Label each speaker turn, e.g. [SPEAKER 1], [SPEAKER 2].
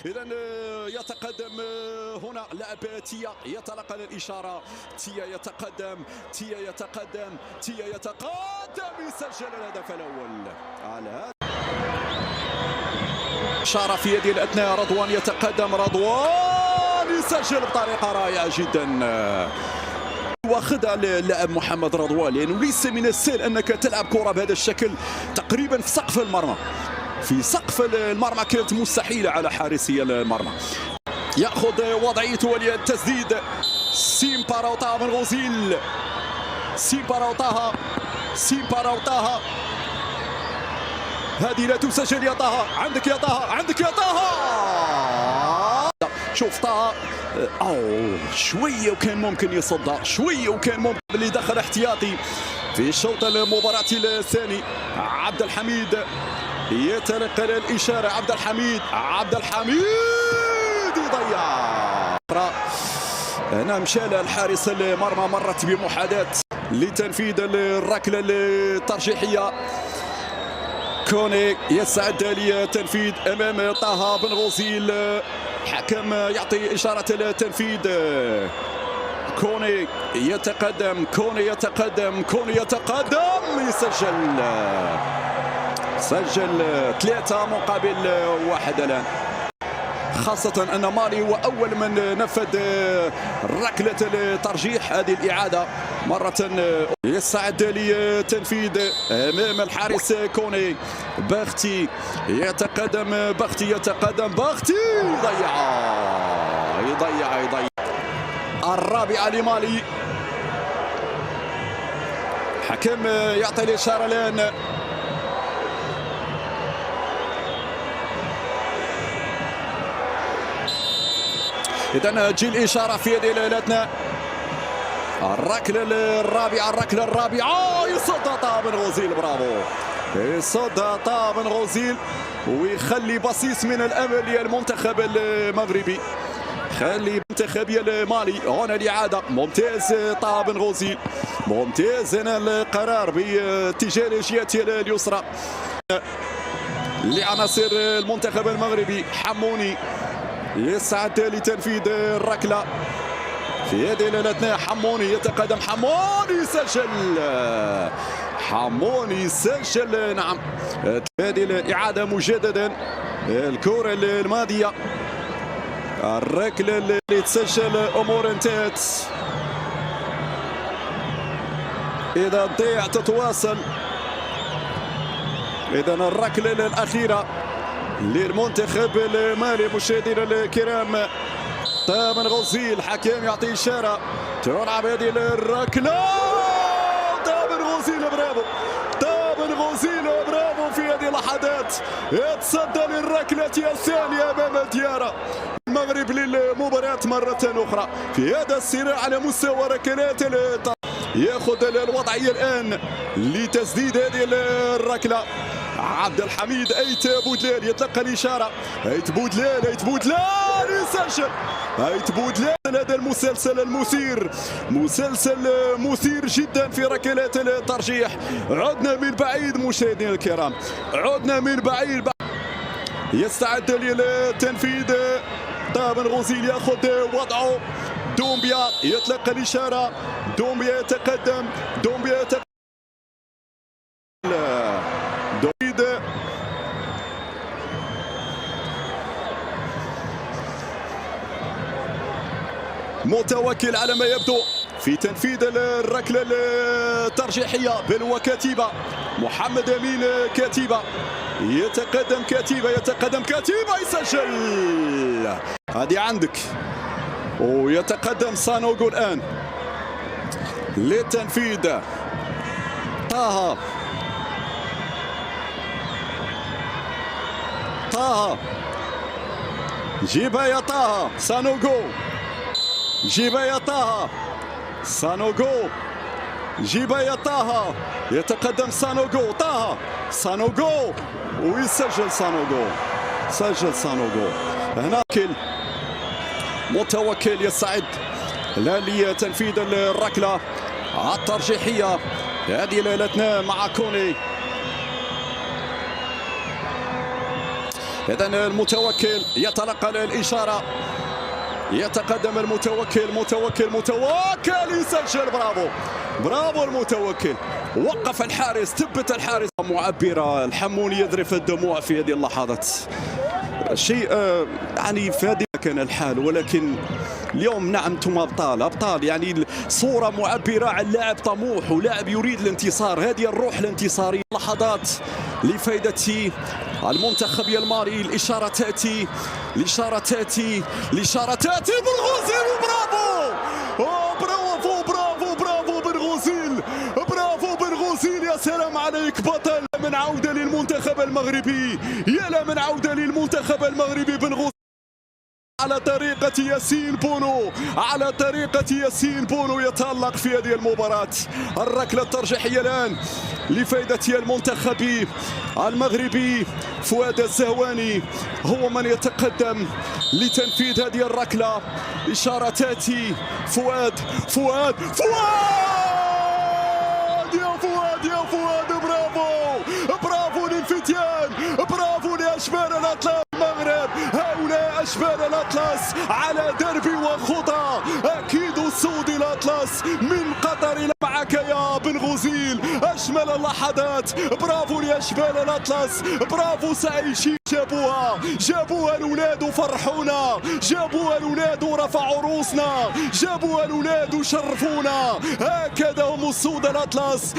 [SPEAKER 1] إذا يتقدم هنا لاعب تيا، يتلقى الإشارة. تيا يتقدم، تيا يتقدم، تيا يتقدم، يسجل الهدف الأول. على إشارة في يد الأثناء، رضوان يتقدم، رضوان يسجل بطريقة رائعة جدا. واخذها اللاعب محمد رضوان، لأنه ليس من السهل أنك تلعب كرة بهذا الشكل تقريبا في سقف المرمى. في سقف المرمى كانت مستحيلة على حارسي المرمى. يأخذ وضعيته والتسديد سيمبارا وطه بن غوزيل. سيمبارا وطه، سيمبارا وطه، هذه لا تسجل يا طه. عندك يا طه، عندك يا طه. شوف طه، شويه وكان ممكن يصدها، شويه وكان ممكن اللي دخل احتياطي في الشوط المباراة الثاني. عبد الحميد يتلقى الإشارة، عبد الحميد، عبد الحميد يضيع. هنا مشى الحارس المرمى، مرت بمحاذاة لتنفيذ الركلة الترجيحية. كوني يسعد لتنفيذ امام طه بن غوزيل، حكم يعطي اشاره التنفيذ. كوني يتقدم، كوني يتقدم، كوني يتقدم، يسجل. سجل 3 مقابل 1 الان، خاصة أن مالي هو أول من نفذ ركلة الترجيح. هذه الإعادة مرة يستعد لتنفيذ أمام الحارس كوني. بختي يتقدم، بختي يتقدم، بختي يضيع، يضيع، يضيع. الرابعة لمالي، حكم يعطي الإشارة الآن. إذا تجي الإشارة في يد الأثناء. الركلة الرابعة، الركلة الرابعة، يصدها طه بن غوزيل، برافو، يصدها طه بن غوزيل ويخلي بصيص من الأمل للمنتخب المغربي، خلي المنتخب المالي. هنا الإعادة، ممتاز طه بن غوزيل، ممتاز. هنا القرار باتجاه الجهة اليسرى لعناصر المنتخب المغربي. حموني يسعد لتنفيذ الركلة في يد الاثناء. حموني يتقدم، حموني يسجل، حموني يسجل. نعم، هذه الإعادة مجددا، الكرة الماضية، الركلة اللي تسجل أمور انتهت. إذا ضيع تتواصل. إذا الركلة الأخيرة للمنتخب المالي. مشاهدينا الكرام، طه بن غوزيل، حكيم يعطي إشارة، تلعب هذه الركلة. طه بن غوزيل، برافو، طه بن غوزيل، برافو. في هذه اللحظات يتصدى للركلة الثانية أمام الديارة المغرب للمباراة مرة أخرى في هذا الصراع على مستوى ركلات. ياخذ الوضعية الآن لتسديد هذه الركلة. عبد الحميد أيت بودلال يتلقى الإشارة. أيت بودلال، أيت بودلال يسجل. أيت بودلال، هذا المسلسل المثير، مسلسل مثير جدا في ركلات الترجيح. عدنا من بعيد مشاهدينا الكرام، عدنا من بعيد. يستعد للتنفيذ طه بن غوزيل، ياخذ وضعه. دومبيا يتلقى الإشارة، دومبيا يتقدم، دومبيا يتقدم. متوكل على ما يبدو في تنفيذ الركلة الترجيحية، بل وكتيبة. محمد أمين كتيبة يتقدم، كتيبة يتقدم، كتيبة يسجل. هذه عندك. ويتقدم سانوغو الآن للتنفيذ. طه، طه، جيبها يا طه. سانوغو، جيبها يا طه. سانوغو، جيبها يا طه. يتقدم سانوغو، طه، سانوغو، ويسجل سانوغو، سجل سانوغو. هنا متوكل يستعد لتنفيذ الركلة الترجيحية. هذه الاثناء مع كوني. إذا المتوكل يتلقى الإشارة، يتقدم المتوكل، متوكل يسجل. برافو المتوكل، وقف الحارس، ثبت الحارس. معبرة، الحموني يذرف الدموع في هذه اللحظات. شيء يعني في هذه كان الحال، ولكن اليوم نعم انتم ابطال، يعني صوره معبره عن لاعب طموح ولاعب يريد الانتصار. هذه الروح الانتصاريه. لحظات لفائده المنتخب المالي. الاشاره تاتي بالغوزيل. برافو بالغوزيل، يا سلام عليك بطل. من عوده للمنتخب المغربي، يا من عوده للمنتخب المغربي بالغوزيل على طريقة ياسين بونو يتألق في هذه المباراة. الركلة الترجيحية الآن لفائدة المنتخب المغربي. فؤاد الزهواني هو من يتقدم لتنفيذ هذه الركلة. إشارة تأتي. فؤاد يا فؤاد، برافو للفتيان، برافو لأشبال الأطلس المغرب. هؤلاء أشبال الأطلس على درب وخطى. أكيد السود الأطلس من قطر معك يا بن غزيل. أجمل اللحظات. برافو لأشبال الأطلس، برافو سعيشي. جابوها الأولاد وفرحونا، جابوها الأولاد ورفعوا رؤوسنا، جابوها الأولاد وشرفونا. هكذا هم السود الأطلس.